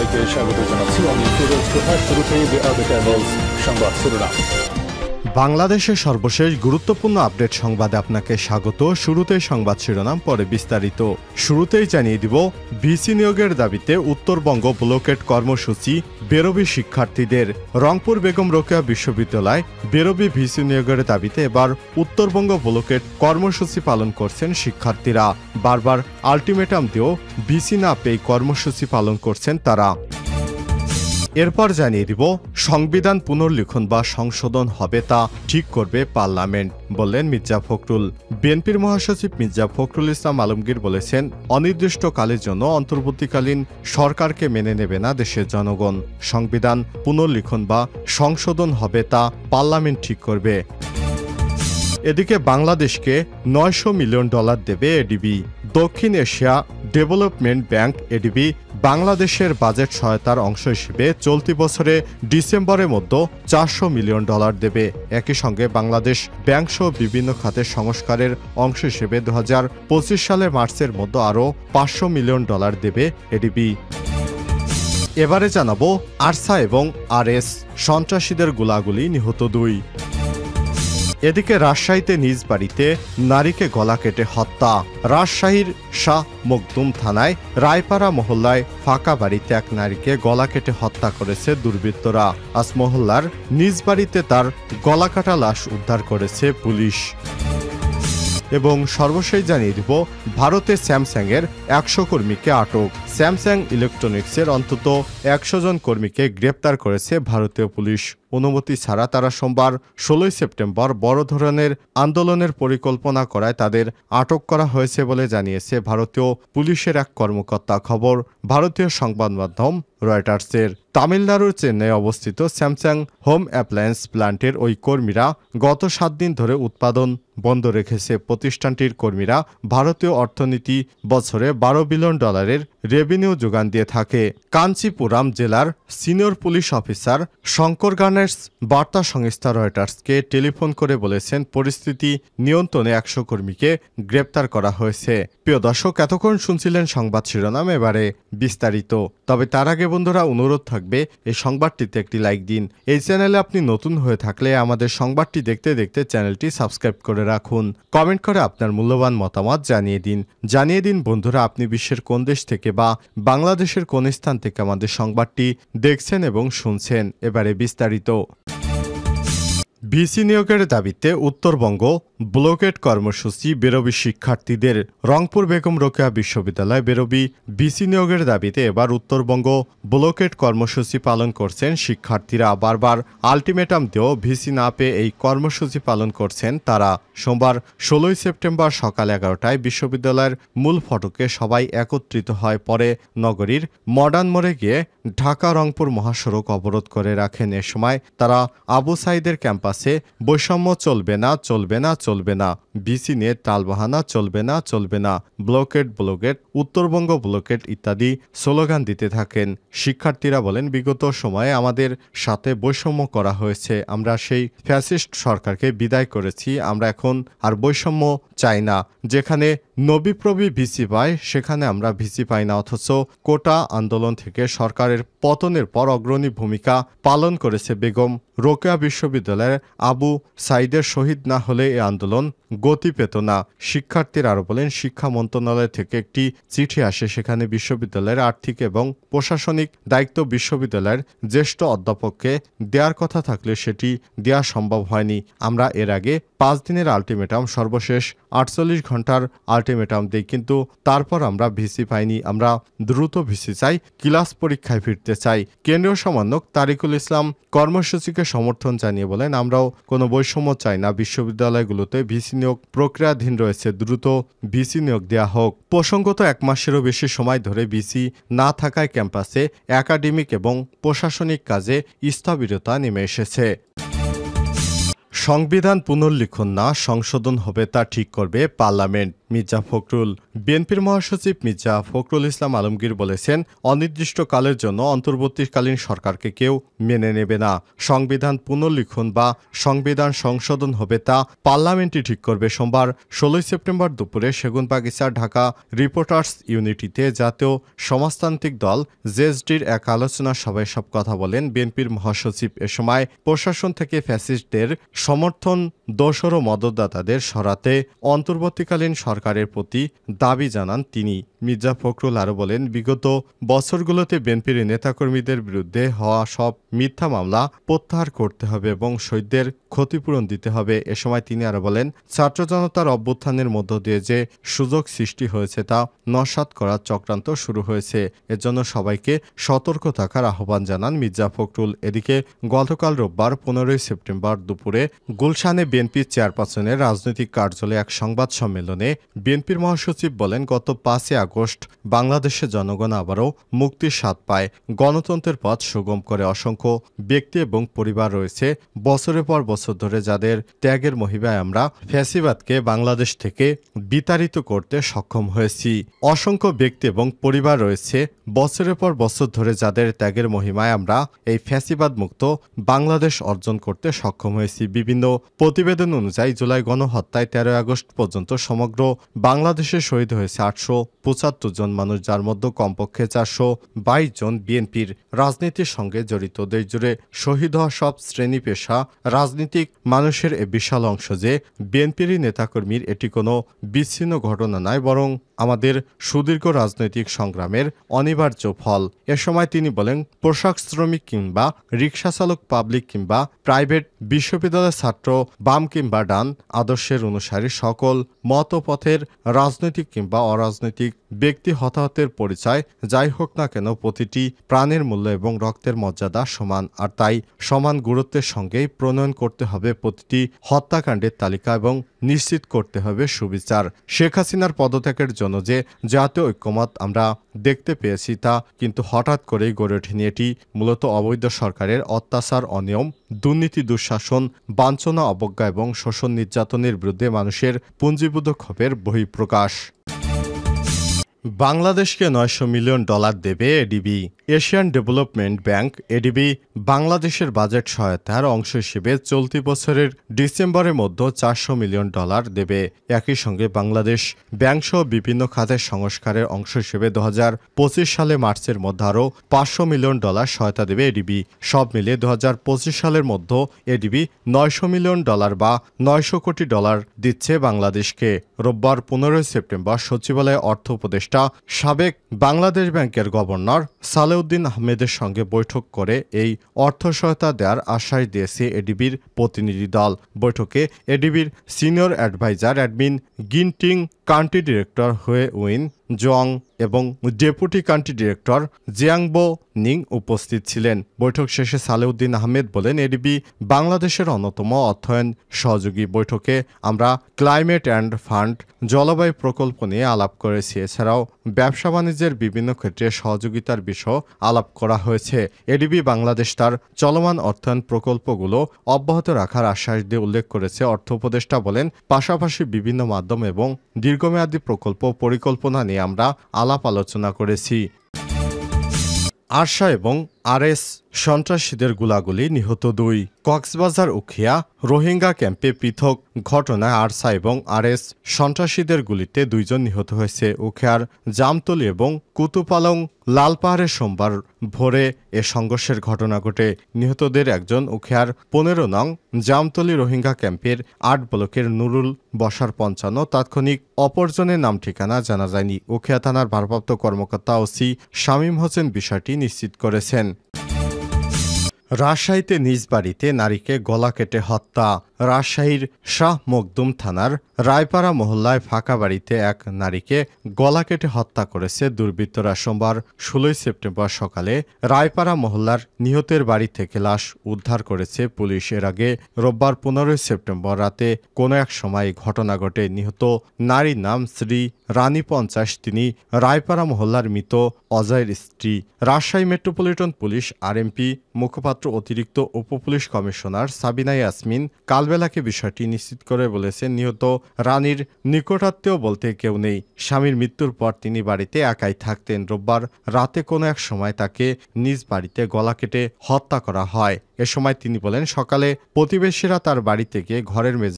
সবাইকে স্বাগত জানাচ্ছি। আমি ফিরোজ তোহার। শুরুতেই সংবাদ শিরোনাম। বাংলাদেশের সর্বশেষ গুরুত্বপূর্ণ আপডেট সংবাদে আপনাকে স্বাগত। শুরুতেই সংবাদ শিরোনাম, পরে বিস্তারিত। শুরুতেই জানিয়ে দিব, ভিসি নিয়োগের দাবিতে উত্তরবঙ্গ ব্লকেট কর্মসূচি বেরোবি শিক্ষার্থীদের। রংপুর বেগম রোকেয়া বিশ্ববিদ্যালয় বেরোবি ভিসি নিয়োগের দাবিতে এবার উত্তরবঙ্গ ব্লকেট কর্মসূচি পালন করছেন শিক্ষার্থীরা। বারবার আলটিমেটাম দিয়েও ভিসি না পেয়ে কর্মসূচি পালন করছেন তারা। এরপর জানিয়ে দিব, সংবিধান পুনর্লিখন বা সংশোধন হবে তা ঠিক করবে পার্লামেন্ট, বললেন মির্জা ফখরুল। বিএনপির মহাসচিব মির্জা ফখরুল ইসলাম আলমগীর বলেছেন, অনির্দিষ্টকালের জন্য অন্তর্বর্তীকালীন সরকারকে মেনে নেবে না দেশের জনগণ। সংবিধান পুনর্লিখন বা সংশোধন হবে তা পার্লামেন্ট ঠিক করবে। এদিকে বাংলাদেশকে $900 মিলিয়ন দেবে এডিবি। দক্ষিণ এশিয়া ডেভেলপমেন্ট ব্যাংক এডিবি বাংলাদেশের বাজেট সহায়তার অংশ হিসেবে চলতি বছরে ডিসেম্বরের মধ্যে $400 মিলিয়ন দেবে। একই সঙ্গে বাংলাদেশ ব্যাংকসহ বিভিন্ন খাতের সংস্কারের অংশ হিসেবে 2025 সালের মার্চের মধ্যে আরও $500 মিলিয়ন দেবে এডিবি। এবারে জানাবো, আরসা এবং আরএস সন্ত্রাসীদের গোলাগুলি, নিহত 2। এদিকে রাজশাহীতে নিজ বাড়িতে নারীকে গলা কেটে হত্যা। রাজশাহীর শাহ মখদুম থানায় রায়পাড়া মহল্লায় ফাঁকা বাড়িতে এক নারীকে গলা কেটে হত্যা করেছে দুর্বৃত্তরা। আজ মহল্লার নিজ বাড়িতে তার গলা কাটা লাশ উদ্ধার করেছে পুলিশ। এবং সর্বশেষ জানিয়ে দিব, ভারতে স্যামসাংয়ের 100 কর্মীকে আটক। স্যামসাং ইলেকট্রনিক্সের অন্তত 100 জন কর্মীকে গ্রেপ্তার করেছে ভারতীয় পুলিশ। অনুমতি ছাড়া তারা সোমবার 16 সেপ্টেম্বর বড় ধরনের আন্দোলনের পরিকল্পনা করায় তাদের আটক করা হয়েছে বলে জানিয়েছে ভারতীয় পুলিশের এক কর্মকর্তা। খবর ভারতীয় সংবাদ মাধ্যম রয়টার্সের। তামিলনাড়ুর চেন্নাই অবস্থিত স্যামসাং হোম অ্যাপ্লায়েন্স প্ল্যান্টের ওই কর্মীরা গত 7 দিন ধরে উৎপাদন বন্ধ রেখেছে। প্রতিষ্ঠানটির কর্মীরা ভারতীয় অর্থনীতি বছরে $12 বিলিয়ন রেভিনিউ যোগান দিয়ে থাকে। কাঞ্চিপুরাম জেলার সিনিয়র পুলিশ অফিসার শঙ্কর গার্নেটস বার্তা সংস্থা রয়টার্সকে টেলিফোন করে বলেছেন, পরিস্থিতি নিয়ন্ত্রণে 100 কর্মীকে গ্রেপ্তার করা হয়েছে। প্রিয় দর্শক, এতক্ষণ শুনছিলেন সংবাদ শিরোনাম, এবারে বিস্তারিত। তবে তার আগে বন্ধুরা, অনুরোধ থাকবে এই সংবাদটিতে একটি লাইক দিন। এই চ্যানেলে আপনি নতুন হয়ে থাকলে আমাদের সংবাদটি দেখতে দেখতে চ্যানেলটি সাবস্ক্রাইব করে রাখুন। কমেন্ট করে আপনার মূল্যবান মতামত জানিয়ে দিন বন্ধুরা, আপনি বিশ্বের কোন দেশ থেকে বা বাংলাদেশের কোন স্থান থেকে আমাদের সংবাদটি দেখছেন এবং শুনছেন। এবারে বিস্তারিত। ভিসি নিয়োগের দাবিতে উত্তরবঙ্গ ব্লকেট কর্মসূচি বেরোবি শিক্ষার্থীদের। রংপুর বেগম রোকেয়া বিশ্ববিদ্যালয় বেরোবি ভিসি নিয়োগের দাবিতে এবার উত্তরবঙ্গ ব্লকেট কর্মসূচি পালন করছেন শিক্ষার্থীরা। বারবার আলটিমেটাম দিয়েও ভিসি না পেয়ে এই কর্মসূচি পালন করছেন তারা। সোমবার 16 সেপ্টেম্বর সকাল 11টায় বিশ্ববিদ্যালয়ের মূল ফটকে সবাই একত্রিত হয়। পরে নগরীর মডার্ন মোড়ে গিয়ে ঢাকা রংপুর মহাসড়ক অবরোধ করে রাখেন। এ সময় তারা আবু সাইদের ক্যাম্পাসে বৈষম্য চলবে না, চলবে না, চলবে না, ভিসি নিয়ে টালবাহানা চলবে না, চলবে না, ব্লকেট ব্লকেট, উত্তরবঙ্গ ব্লকেট ইত্যাদি স্লোগান দিতে থাকেন। শিক্ষার্থীরা বলেন, বিগত সময়ে আমাদের সাথে বৈষম্য করা হয়েছে। আমরা সেই ফ্যাসিস্ট সরকারকে বিদায় করেছি। আমরা এখন আর বৈষম্য চাই না। যেখানে নবীপ্রবি ভিসি পায় সেখানে আমরা ভিসি পাই না। অথচ কোটা আন্দোলন থেকে সরকারের পতনের পর অগ্রণী ভূমিকা পালন করেছে বেগম রোকেয়া বিশ্ববিদ্যালয়ের আবু সাইদের শহীদ না হলে এই আন্দোলন গতি পেত না। শিক্ষার্থীরা আরও বলেন, শিক্ষা মন্ত্রণালয় থেকে একটি চিঠি আসে। সেখানে বিশ্ববিদ্যালয়ের আর্থিক এবং প্রশাসনিক দায়িত্ব বিশ্ববিদ্যালয়ের জ্যেষ্ঠ অধ্যাপককে দেওয়ার কথা থাকলে সেটি দেওয়া সম্ভব হয়নি। আমরা এর আগে 5 দিনের আলটিমেটাম, সর্বশেষ 48 ঘন্টার আলটিমেটাম দিই, কিন্তু তারপর আমরা ভিসি পাইনি। আমরা দ্রুত ভিসি চাই, ক্লাস পরীক্ষায় ফিরতে চাই। কেন্দ্রীয় সমন্বয়ক তারিকুল ইসলাম কর্মসূচিকে সমর্থন জানিয়ে বলেন, আমরাও কোনো বৈষম্য চাই না। বিশ্ববিদ্যালয়গুলোতে ভিসি নিয়োগ প্রক্রিয়াধীন রয়েছে, দ্রুত ভিসি নিয়োগ দেওয়া হোক। প্রসঙ্গত 1 মাসেরও বেশি সময় ধরে ভিসি না থাকায় ক্যাম্পাসে একাডেমিক এবং প্রশাসনিক কাজে স্থবিরতা নেমে এসেছে। সংবিধান পুনর্লিখন না সংশোধন হবে তা ঠিক করবে পার্লামেন্ট। মির্জা ফখরুল। বিএনপির মহাসচিব মির্জা ফখরুল ইসলাম আলমগীর বলেছেন, অনির্দিষ্টকালের জন্য অন্তর্বর্তীকালীন সরকারকে কেউ মেনে নেবে না। সংবিধান পুনর্লিখন বা সংবিধান সংশোধন হবে তা পার্লামেন্টই ঠিক করবে। সোমবার 16 সেপ্টেম্বর দুপুরে সেগুনবাগিচা ঢাকা রিপোর্টার্স ইউনিটিতে জাতীয় সমাজতান্ত্রিক দল জেএসডির এক আলোচনা সভায় সব কথা বলেন বিএনপির মহাসচিব। এ সময় প্রশাসন থেকে ফ্যাসিস্টদের সমর্থন দোসর ও মদতদাতাদের সরাতে অন্তর্বর্তীকালীন সরকারের প্রতি দাবি জানান তিনি। মির্জা ফখরুল আরও বলেন, বিগত বছরগুলোতে বিএনপির নেতাকর্মীদের বিরুদ্ধে হওয়া সব মিথ্যা মামলা প্রত্যাহার করতে হবে এবং শহীদদের ক্ষতিপূরণ দিতে হবে। এ সময় তিনি আরও বলেন, ছাত্র জনতার অভ্যুত্থানের মধ্য দিয়ে যে সুযোগ সৃষ্টি হয়েছে তা নস্যাৎ করার চক্রান্ত শুরু হয়েছে। এজন্য সবাইকে সতর্ক থাকার আহ্বান জানান মির্জা ফখরুল। এদিকে গতকাল রোববার 15 সেপ্টেম্বর দুপুরে গুলশানে বিএনপি চেয়ারপারসনের রাজনৈতিক কার্যালয়ে এক সংবাদ সম্মেলনে বিএনপির মহাসচিব বলেন, গত 5 আগস্ট বাংলাদেশের জনগণ আবারও মুক্তির স্বাদ পায়। গণতন্ত্রের পথ সুগম করে অসংখ্য ব্যক্তি এবং পরিবার রয়েছে। বছরের পর বছর ধরে যাদের ত্যাগের মহিমায় আমরা ফ্যাসিবাদকে বাংলাদেশ থেকে বিতাড়িত করতে সক্ষম হয়েছি। অসংখ্য ব্যক্তি এবং পরিবার রয়েছে। বছরের পর বছর ধরে যাদের ত্যাগের মহিমায় আমরা এই ফ্যাসিবাদ মুক্ত বাংলাদেশ অর্জন করতে সক্ষম হয়েছি। বিভিন্ন প্রতিবেদন অনুযায়ী জুলাই গণহত্যায় 13 আগস্ট পর্যন্ত সমগ্র বাংলাদেশে শহীদ হয়েছে 875 জন মানুষ, যার মধ্যে কমপক্ষে 422 জন বিএনপির রাজনীতির সঙ্গে জড়িত। দেশ জুড়ে শহীদ হওয়া সব শ্রেণী পেশা রাজনীতিক মানুষের এ বিশাল অংশ যে বিএনপিরই নেতাকর্মীর এটি কোনো বিচ্ছিন্ন ঘটনা নয়, বরং আমাদের সুদীর্ঘ রাজনৈতিক সংগ্রামের অনিবার্য ফল। এ সময় তিনি বলেন, পোশাক শ্রমিক কিংবা রিকশা চালক, পাবলিক কিংবা প্রাইভেট, বিশ্ববিদ্যালয়ের ছাত্র, বাম কিংবা ডান আদর্শের অনুসারী সকল মতপথের রাজনৈতিক কিংবা অরাজনৈতিক ব্যক্তি হতাহতের পরিচয় যাই হোক না কেন, প্রতিটি প্রাণের মূল্য এবং রক্তের মর্যাদা সমান। আর তাই সমান গুরুত্বের সঙ্গেই প্রণয়ন করতে হবে প্রতিটি হত্যাকাণ্ডের তালিকা এবং নিশ্চিত করতে হবে সুবিচার। শেখ হাসিনার পদত্যাগের জন্য যে জাতীয় ঐক্যমত আমরা দেখতে পেয়েছি তা কিন্তু হঠাৎ করেই গড়ে ওঠেনি। এটি মূলত অবৈধ সরকারের অত্যাচার, অনিয়ম, দুর্নীতি, দুঃশাসন, বাঞ্ছনা, অবজ্ঞা এবং শোষণ নির্যাতনের বিরুদ্ধে মানুষের পুঞ্জীভূত ক্ষোভের বহিঃপ্রকাশ। বাংলাদেশকে $900 মিলিয়ন দেবে ADB. Asian development bank ADB বাংলাদেশের বাজেট সহায়তার অংশ হিসেবে চলতি বছরের ডিসেম্বরের মধ্যে $400 মিলিয়ন দেবে। একই সঙ্গে বাংলাদেশ ব্যাংকসহ বিভিন্ন খাতের সংস্কারের অংশ হিসেবে 2025 সালে মার্চের মধ্যে আরও $500 মিলিয়ন সহায়তা দেবে এডিবি। সব মিলিয়ে 2025 সালের মধ্যে এডিবি $900 মিলিয়ন বা $900 কোটি দিচ্ছে বাংলাদেশকে। রোববার 15 সেপ্টেম্বর সচিবালয়ে অর্থ উপদেষ্টা সাবেক বাংলাদেশ ব্যাংকের গভর্নর সালেউদ্দিন আহমেদের সঙ্গে বৈঠক করে এই অর্থ সহায়তা দেওয়ার আশ্বাস দিয়েছে এডিবির প্রতিনিধি দল। বৈঠকে এডিবির senior adviser Edimon Ginting, country director Hoe Yun Jeong এবং deputy country director Jiangbo Ning উপস্থিত ছিলেন। বৈঠক শেষে সালেউদ্দিন আহমেদ বলেন, এডিবি বাংলাদেশের অন্যতম অর্থায়ন সহযোগী। বৈঠকে আমরা ক্লাইমেট অ্যান্ড ফান্ড, জলবায়ু প্রকল্প নিয়ে আলাপ করেছি। এছাড়াও ব্যবসা বাণিজ্যের বিভিন্ন ক্ষেত্রে সহযোগিতার বিষয় আলাপ করা হয়েছে। এডিবি বাংলাদেশ তার চলমান অর্থায়ন প্রকল্পগুলো অব্যাহত রাখার আশ্বাস দিয়ে উল্লেখ করেছে। অর্থ উপদেষ্টা বলেন, পাশাপাশি বিভিন্ন মাধ্যম এবং দীর্ঘমেয়াদী প্রকল্প পরিকল্পনা নিয়ে আমরা আলাপ আলোচনা করেছি। আরশা এবং আরএস সন্ত্রাসীদের গোলাগুলি, নিহত 2। কক্সবাজার উখিয়া রোহিঙ্গা ক্যাম্পে পৃথক ঘটনায় আরসা এবং আরএস সন্ত্রাসীদের গুলিতে 2 জন নিহত হয়েছে। উখিয়ার জামতলী এবং কুতুপালং লালপাহাড়ে সোমবার ভোরে এ সংঘর্ষের ঘটনা ঘটে। নিহতদের একজন উখিয়ার 15 নং জামতলী রোহিঙ্গা ক্যাম্পের 8 ব্লকের নুরুল বসার 55। তাৎক্ষণিক অপরজনের নাম ঠিকানা জানা যায়নি। উখিয়া থানার ভারপ্রাপ্ত কর্মকর্তা ওসি শামীম হোসেন বিষয়টি নিশ্চিত করেছেন। রাজশাহীতে নিজ বাড়িতে নারীকে গলা কেটে হত্যা। রাজশাহীর শাহ মখদুম থানার রায়পাড়া মহল্লায় ফাঁকা বাড়িতে এক নারীকে গলা কেটে হত্যা করেছে দুর্বৃত্তরা। সোমবার 16 সেপ্টেম্বর সকালে রায়পাড়া মহল্লার নিহতের বাড়ি থেকে লাশ উদ্ধার করেছে পুলিশ। এর আগে রোববার 15 সেপ্টেম্বর রাতে কোনো এক সময় ঘটনা ঘটে। নিহত নারীর নাম শ্রী রানী 50। তিনি রায়পাড়া মহল্লার মৃত অজয়ের স্ত্রী। রাজশাহী মেট্রোপলিটন পুলিশ আরএমপি মুখপাত্র শুধুমাত্র অতিরিক্ত উপপুলিশ কমিশনার সাবিনা ইয়াসমিন কালবেলাকে বিষয়টি নিশ্চিত করে বলেছেন, নিহত রানীর নিকটাত্মীয় বলতে কেউ নেই। স্বামীর মৃত্যুর পর তিনি বাড়িতে একাই থাকতেন। রোববার রাতে কোনো এক সময় তাকে নিজ বাড়িতে গলা কেটে হত্যা করা হয়। এ সময় তিনি বলেন, সকালে প্রতিবেশীরা তার বাড়ি থেকে ঘরের মেঝে